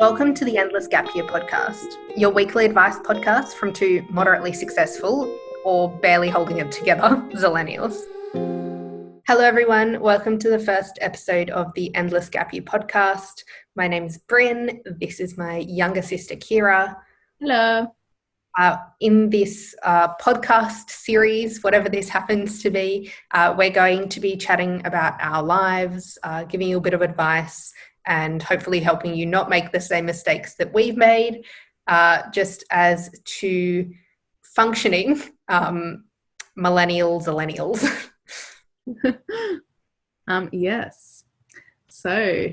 Welcome to the Endless Gap Year podcast, your weekly advice podcast from two moderately successful or barely holding it together zillennials. Hello everyone, welcome to the first episode of the Endless Gap Year podcast. My name is Brin, this is my younger sister Kyra. Hello. In this podcast series, whatever this happens to be, we're going to be chatting about our lives, giving you a bit of advice, and hopefully helping you not make the same mistakes that we've made, just as two functioning zillennials. Yes. So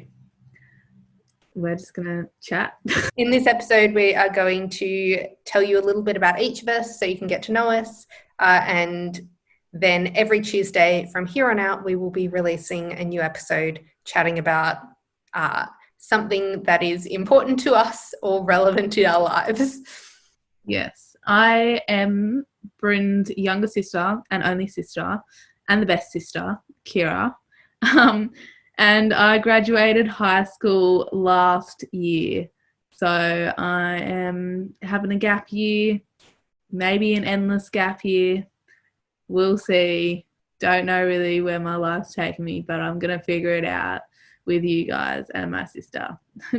we're just gonna chat. In this episode, we are going to tell you a little bit about each of us so you can get to know us. And then every Tuesday from here on out, we will be releasing a new episode chatting about something that is important to us or relevant to our lives. Yes. I am Bryn's younger sister and only sister and the best sister, Kyra. And I graduated high school last year. So I am having a gap year, maybe an endless gap year. We'll see. Don't know really where my life's taking me, but I'm going to figure it out with you guys and my sister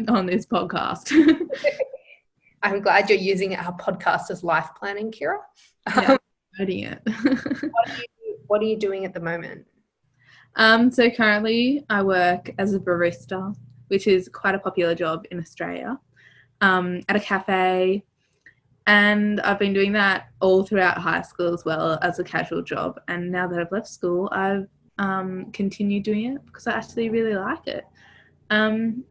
on this podcast. I'm glad you're using our podcast as life planning, Kyra. Yeah, noting it. What are you doing at the moment? So currently I work as a barista, which is quite a popular job in Australia, at a cafe. And I've been doing that all throughout high school as well as a casual job. And now that I've left school, I've continued doing it because I actually really like it. And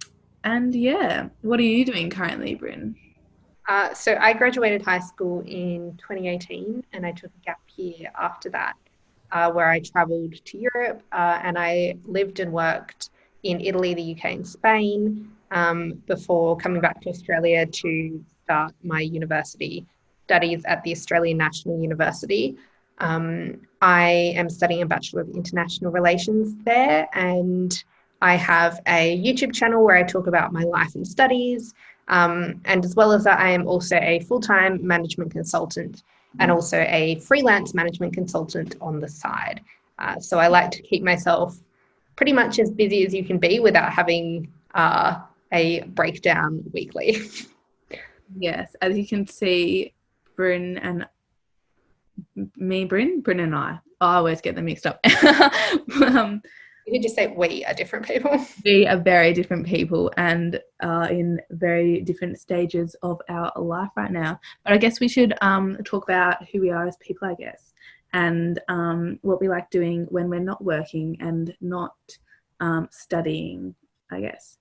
yeah, what are you doing currently, Bryn? So I graduated high school in 2018 and I took a gap year after that, where I travelled to Europe and I lived and worked in Italy, the UK and Spain before coming back to Australia to start my university studies at the Australian National University. I am studying a Bachelor of International Relations there, and I have a YouTube channel where I talk about my life and studies. And as well as that, I am also a full-time management consultant and also a freelance management consultant on the side. So I like to keep myself pretty much as busy as you can be without having a breakdown weekly. Yes, as you can see, Bryn and I always get them mixed up. You could just say we are different people. We are very different people and are in very different stages of our life right now. But I guess we should talk about who we are as people, I guess, and what we like doing when we're not working and not studying, I guess.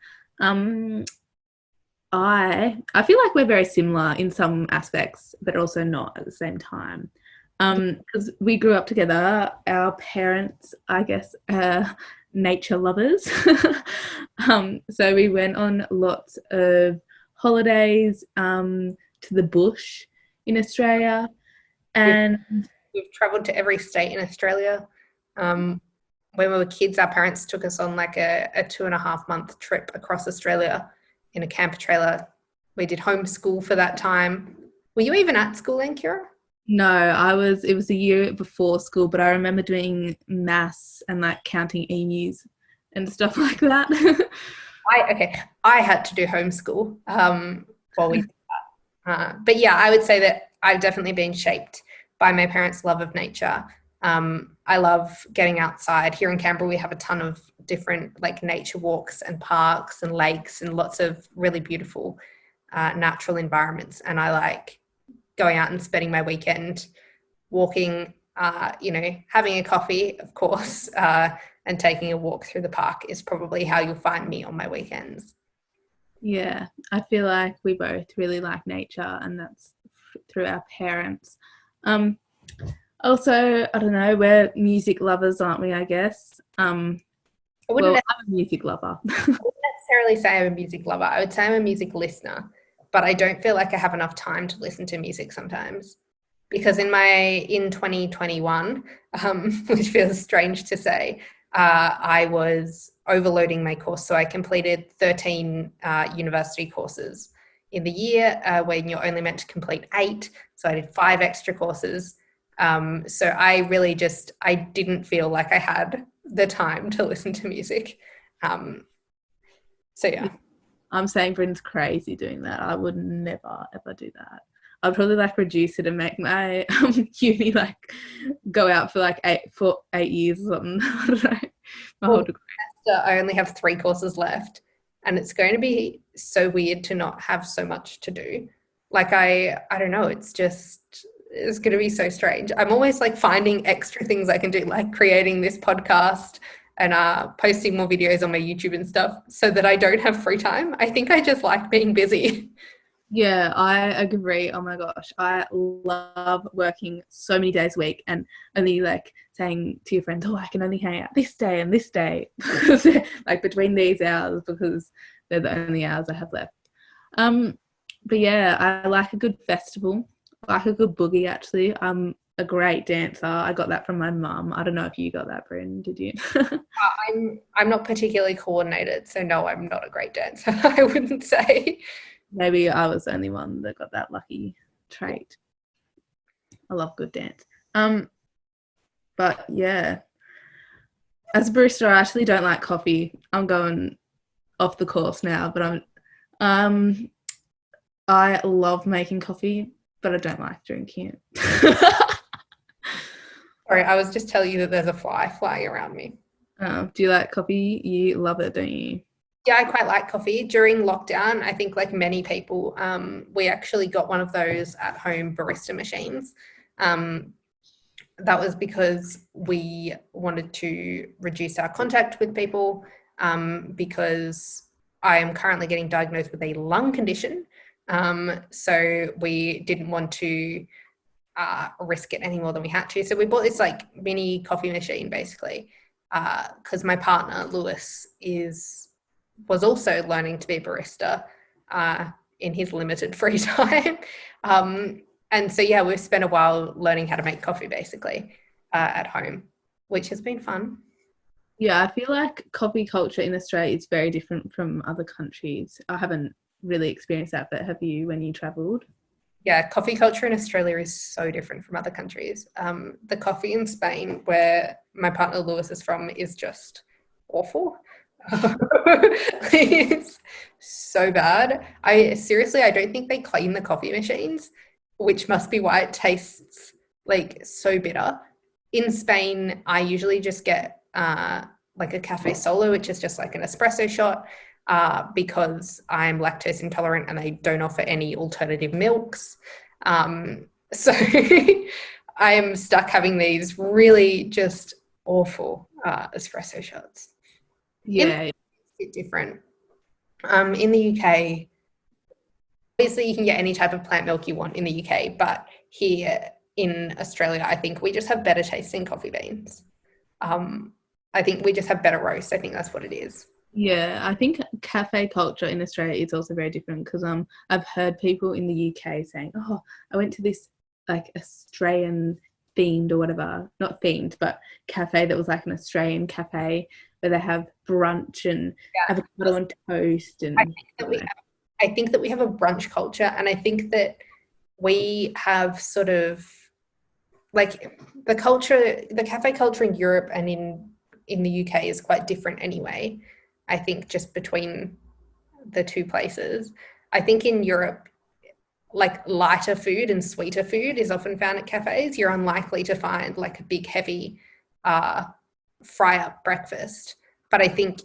I feel like we're very similar in some aspects, but also not at the same time. Because we grew up together, our parents, I guess, nature lovers. So we went on lots of holidays to the bush in Australia. And we've travelled to every state in Australia. When we were kids, our parents took us on like a 2.5-month trip across Australia in a camper trailer. We did homeschool for that time. Were you even at school then, Kyra? No, it was a year before school, but I remember doing maths and like counting emus and stuff like that. I had to do homeschool while we did that. But yeah, I would say that I've definitely been shaped by my parents' love of nature. I love getting outside. Here in Canberra, we have a ton of different like nature walks and parks and lakes and lots of really beautiful natural environments. And I like going out and spending my weekend walking, having a coffee, of course, and taking a walk through the park is probably how you'll find me on my weekends. Yeah, I feel like we both really like nature, and that's through our parents. Also, I don't know, we're music lovers, aren't we, I guess? I'm a music lover. I wouldn't necessarily say I'm a music lover. I would say I'm a music listener, but I don't feel like I have enough time to listen to music sometimes. Because in 2021, which feels strange to say, I was overloading my course. So I completed 13 university courses in the year when you're only meant to complete 8. So I did 5 extra courses. So I really I didn't feel like I had the time to listen to music. So yeah. I'm saying Bryn's crazy doing that. I would never, ever do that. I'd probably like reduce it and make my uni like go out for like 8 years or something. I don't know. My whole degree. I only have 3 courses left, and it's going to be so weird to not have so much to do. Like I don't know, it's going to be so strange. I'm always like finding extra things I can do, like creating this podcast and posting more videos on my YouTube and stuff so that I don't have free time. I think I just like being busy. Yeah, I agree. Oh my gosh, I love working so many days a week and only like saying to your friends, oh, I can only hang out this day and this day because like between these hours because they're the only hours I have left. But yeah, I like a good festival. I like a good boogie actually. I'm a great dancer. I got that from my mum. I don't know if you got that, Brin, did you? I'm not particularly coordinated, so no, I'm not a great dancer, I wouldn't say. Maybe I was the only one that got that lucky trait. I love good dance. But yeah, as a barista, I actually don't like coffee. I'm going off the course now, but I love making coffee, but I don't like drinking it. Sorry, I was just telling you that there's a fly flying around me. Do you like coffee? You love it, don't you? Yeah, I quite like coffee. During lockdown, I think like many people, we actually got one of those at home barista machines. That was because we wanted to reduce our contact with people because I am currently getting diagnosed with a lung condition. So we didn't want to risk it any more than we had to. So we bought this like mini coffee machine basically because my partner, Lewis, was also learning to be a barista in his limited free time. And so, yeah, we've spent a while learning how to make coffee basically at home, which has been fun. Yeah, I feel like coffee culture in Australia is very different from other countries. I haven't really experienced that, but have you when you travelled? Yeah, coffee culture in Australia is so different from other countries. The coffee in Spain, where my partner Lewis is from, is just awful. It's so bad. I don't think they clean the coffee machines, which must be why it tastes like so bitter. In Spain, I usually just get like a cafe solo, which is just like an espresso shot because I'm lactose intolerant and they don't offer any alternative milks. So I'm stuck having these really just awful espresso shots. Yeah. It's a bit different. In the UK, obviously you can get any type of plant milk you want in the UK, but here in Australia, I think we just have better tasting coffee beans. I think we just have better roast. I think that's what it is. Yeah, I think cafe culture in Australia is also very different because I've heard people in the UK saying, "Oh, I went to this like Australian themed or whatever, not themed, but cafe that was like an Australian cafe where they have brunch and avocado on toast." And I think that we have a brunch culture, and I think that we have sort of like the cafe culture in Europe and in the UK is quite different anyway. I think just between the two places. I think in Europe, like lighter food and sweeter food is often found at cafes. You're unlikely to find like a big, heavy fry up breakfast. But I think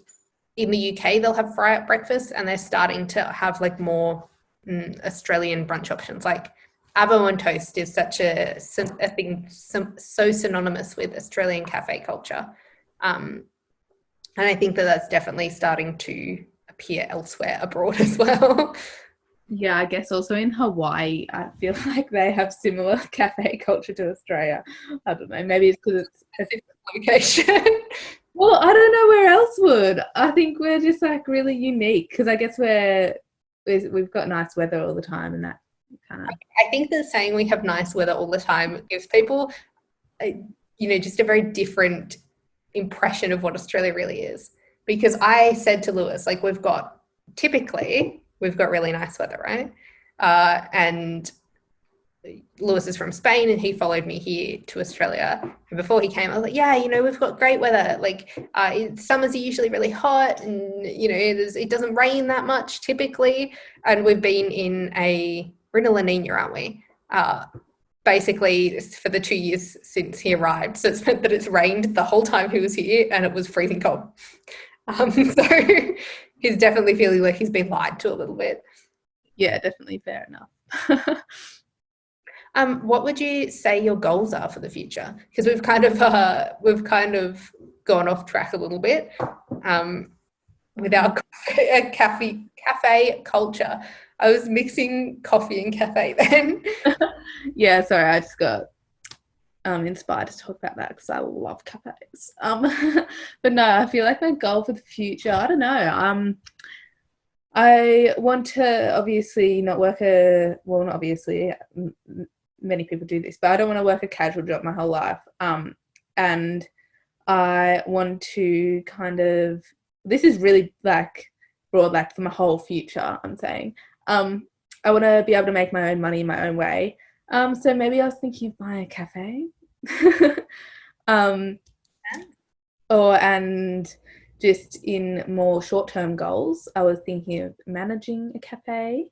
in the UK, they'll have fry up breakfast and they're starting to have like more Australian brunch options. Like avo on toast is such a thing so synonymous with Australian cafe culture. And I think that that's definitely starting to appear elsewhere abroad as well. Yeah, I guess also in Hawaii, I feel like they have similar cafe culture to Australia. I don't know, maybe it's because it's a different location. Well, I don't know where else would. I think we're just like really unique because I guess we've got nice weather all the time and that kind of. I think that saying we have nice weather all the time gives people, just a very different impression of what Australia really is. because I said to Lewis, like, typically we've got really nice weather, right? And Lewis is from Spain and he followed me here to Australia. And before he came, I was like, yeah, we've got great weather. Like, summers are usually really hot, and it doesn't rain that much typically. And we've been we're in a La Nina, aren't we? Basically for the 2 years since he arrived. So it's meant that it's rained the whole time he was here and it was freezing cold. So he's definitely feeling like he's been lied to a little bit. Yeah, definitely, fair enough. What would you say your goals are for the future? Because we've kind of gone off track a little bit with our cafe culture. I was mixing coffee and cafe then. Yeah, sorry, I just got inspired to talk about that because I love cafes. But no, I feel like my goal for the future, I don't know. I want to obviously not work not obviously, many people do this, but I don't want to work a casual job my whole life. And I want to this is really like broad, like for my whole future, I'm saying. I want to be able to make my own money in my own way. So maybe I was thinking of buying a cafe. And just in more short-term goals, I was thinking of managing a cafe,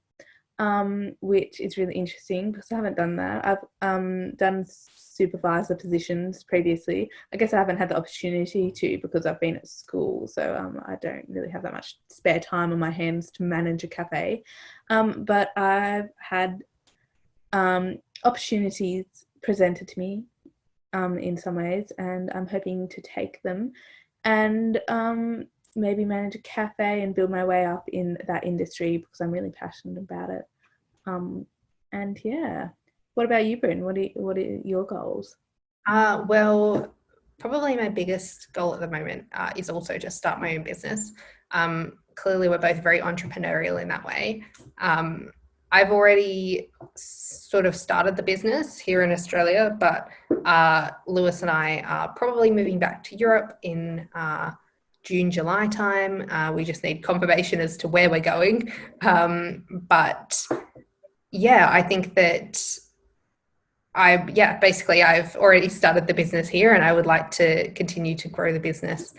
which is really interesting because I haven't done that. I've done supervisor positions previously. I guess I haven't had the opportunity to because I've been at school, so I don't really have that much spare time on my hands to manage a cafe. But I've had opportunities presented to me in some ways, and I'm hoping to take them and maybe manage a cafe and build my way up in that industry because I'm really passionate about it. And yeah, what about you, Brin? What are your goals? Well, probably my biggest goal at the moment is also just start my own business. Clearly, we're both very entrepreneurial in that way. I've already sort of started the business here in Australia, but Lewis and I are probably moving back to Europe in June, July time. We just need confirmation as to where we're going. But yeah, I think that basically I've already started the business here and I would like to continue to grow the business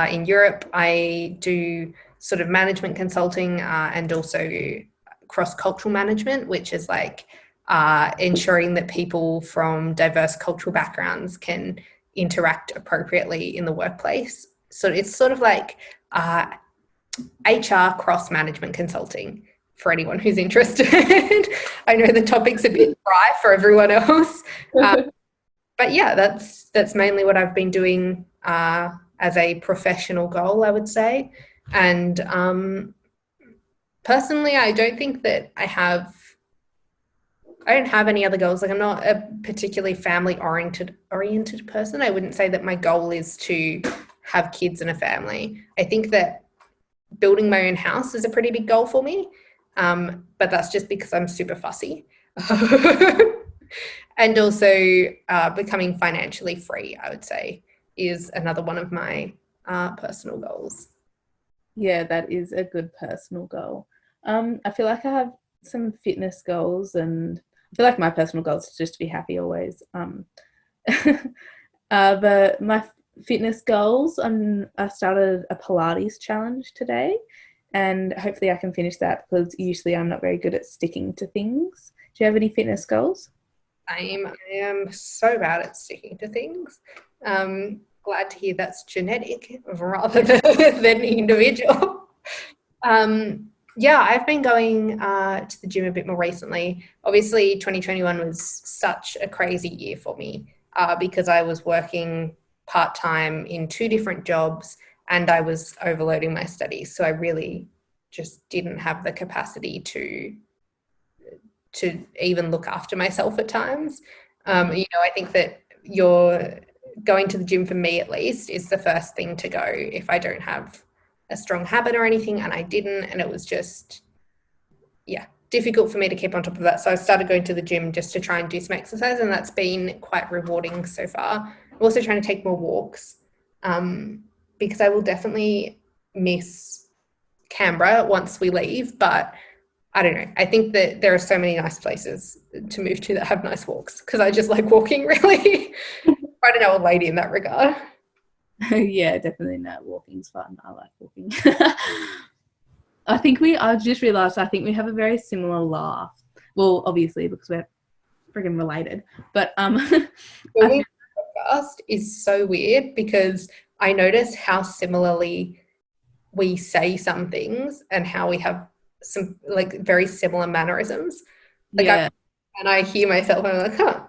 in Europe. I do sort of management consulting and also cross-cultural management, which is like ensuring that people from diverse cultural backgrounds can interact appropriately in the workplace. So it's sort of like HR cross-management consulting for anyone who's interested. I know the topic's a bit dry for everyone else. But yeah, that's mainly what I've been doing as a professional goal, I would say. And personally, I don't think that I don't have any other goals. Like, I'm not a particularly family oriented person. I wouldn't say that my goal is to have kids and a family. I think that building my own house is a pretty big goal for me. But that's just because I'm super fussy. And also becoming financially free, I would say, is another one of my personal goals. Yeah, that is a good personal goal. I feel like I have some fitness goals, and I feel like my personal goal is just to be happy always. But my fitness goals, I started a Pilates challenge today, and hopefully I can finish that because usually I'm not very good at sticking to things. Do you have any fitness goals? I am so bad at sticking to things. Glad to hear that's genetic rather than individual. Yeah, I've been going to the gym a bit more recently. Obviously, 2021 was such a crazy year for me because I was working part-time in 2 different jobs and I was overloading my studies. So I really just didn't have the capacity to even look after myself at times. I think that you're going to the gym, for me at least, is the first thing to go if I don't have a strong habit or anything, and I didn't, and it was just difficult for me to keep on top of that. So I started going to the gym just to try and do some exercise, and that's been quite rewarding so far. I'm also trying to take more walks because I will definitely miss Canberra once we leave, but I don't know. I think that there are so many nice places to move to that have nice walks because I just like walking really. I don't know a lady in that regard. Yeah, definitely. No, walking's fun. I like walking. I just realised I think we have a very similar laugh. Well, obviously because we're friggin' related. But When we podcast is so weird because I notice how similarly we say some things and how we have some like very similar mannerisms. Like yeah. I hear myself and I'm like, huh.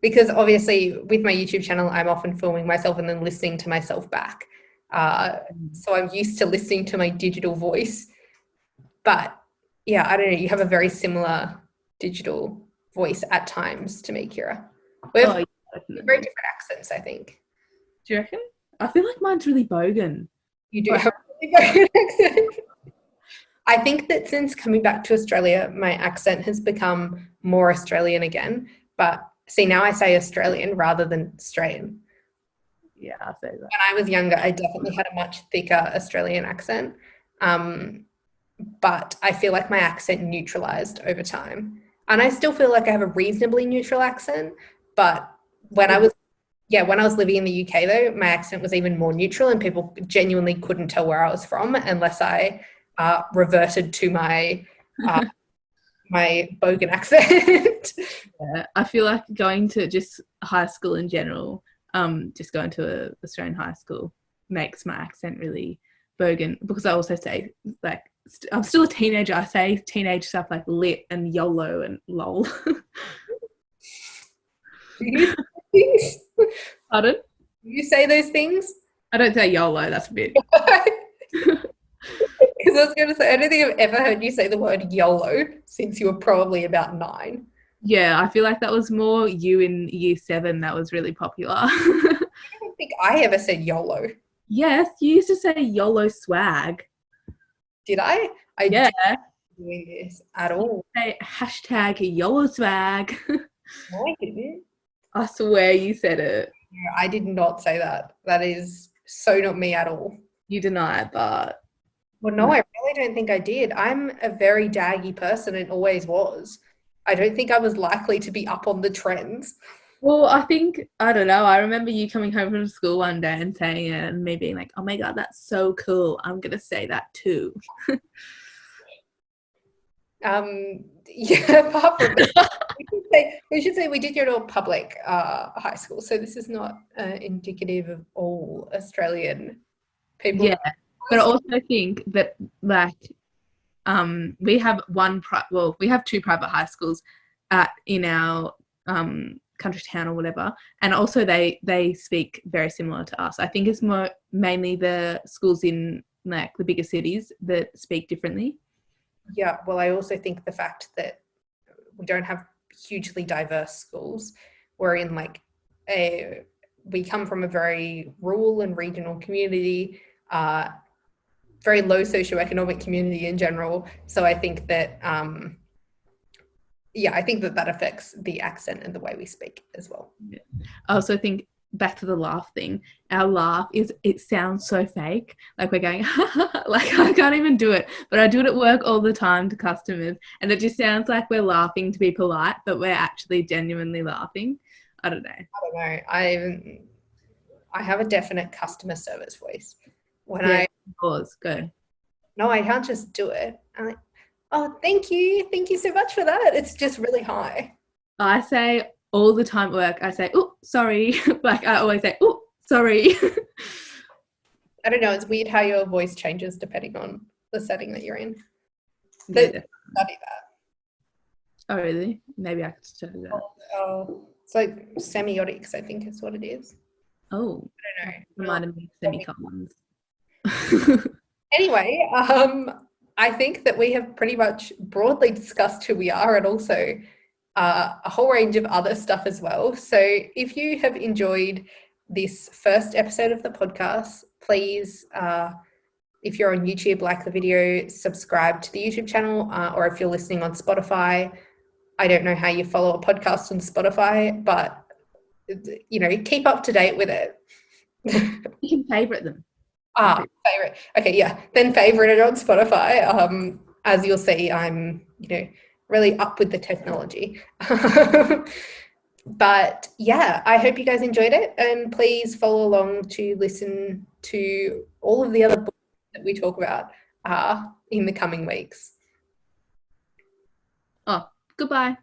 Because obviously with my YouTube channel, I'm often filming myself and then listening to myself back. So I'm used to listening to my digital voice. But yeah, I don't know. You have a very similar digital voice at times to me, Kyra. We have very different accents, I think. Do you reckon? I feel like mine's really bogan. You do have a really bogan accent. I think that since coming back to Australia, my accent has become more Australian again. But see, now I say Australian rather than Australian. Yeah, I say that. When I was younger, I definitely had a much thicker Australian accent. But I feel like my accent neutralized over time. And I still feel like I have a reasonably neutral accent. But when I was living in the UK, though, my accent was even more neutral and people genuinely couldn't tell where I was from unless I reverted to my my bogan accent. Yeah, I feel like going to just high school in general, just going to an Australian high school makes my accent really bogan because I also say, like, I'm still a teenager. I say teenage stuff like lit and YOLO and lol. Do you say things? Pardon? Do you say those things? I don't say YOLO, that's a bit. Because I was going to say, I don't think I've ever heard you say the word YOLO since you were probably about 9. Yeah, I feel like that was more you in year 7 that was really popular. I don't think I ever said YOLO. Yes, you used to say YOLO swag. Did I? Yeah. Didn't doing this at all. Say hashtag YOLO swag. No, I didn't. I swear you said it. No, I did not say that. That is so not me at all. You deny it, but... Well, no, I really don't think I did. I'm a very daggy person and always was. I don't think I was likely to be up on the trends. Well, I don't know. I remember you coming home from school one day and saying it and me being like, oh my God, that's so cool. I'm going to say that too. Yeah, apart from that, we should say we did go to a public high school, so this is not indicative of all Australian people. Yeah, but I also think that like we have we have 2 private high schools in our country town or whatever, and also they speak very similar to us. I think it's mainly the schools in like the bigger cities that speak differently. Yeah, well, I also think the fact that we don't have hugely diverse schools. We're in we come from a very rural and regional community, very low socioeconomic community in general. So I think that, I think that affects the accent and the way we speak as well. Yeah. I also think back to the laugh thing, our laugh it sounds so fake, like we're going like I can't even do it, but I do it at work all the time to customers and it just sounds like we're laughing to be polite but we're actually genuinely laughing. I don't know. I have a definite customer service voice when go. No, I can't just do it. I'm like, oh, thank you so much for that. It's just really high. I say all the time at work, I say, oh, sorry. Like I always say, oh, sorry. I don't know. It's weird how your voice changes depending on the setting that you're in. Yeah, study that. Oh, really? Maybe I could study that. It's like semiotics, I think is what it is. Oh. I don't know. Reminded me of semicolons. Anyway, I think that we have pretty much broadly discussed who we are and also a whole range of other stuff as well. So if you have enjoyed this first episode of the podcast, please, if you're on YouTube, like the video, subscribe to the YouTube channel, or if you're listening on Spotify, I don't know how you follow a podcast on Spotify, but, keep up to date with it. You can favourite them. Favorite. Okay, yeah. Then favorite it on Spotify. As you'll see, I'm, really up with the technology. But yeah, I hope you guys enjoyed it, and please follow along to listen to all of the other books that we talk about in the coming weeks. Oh, goodbye.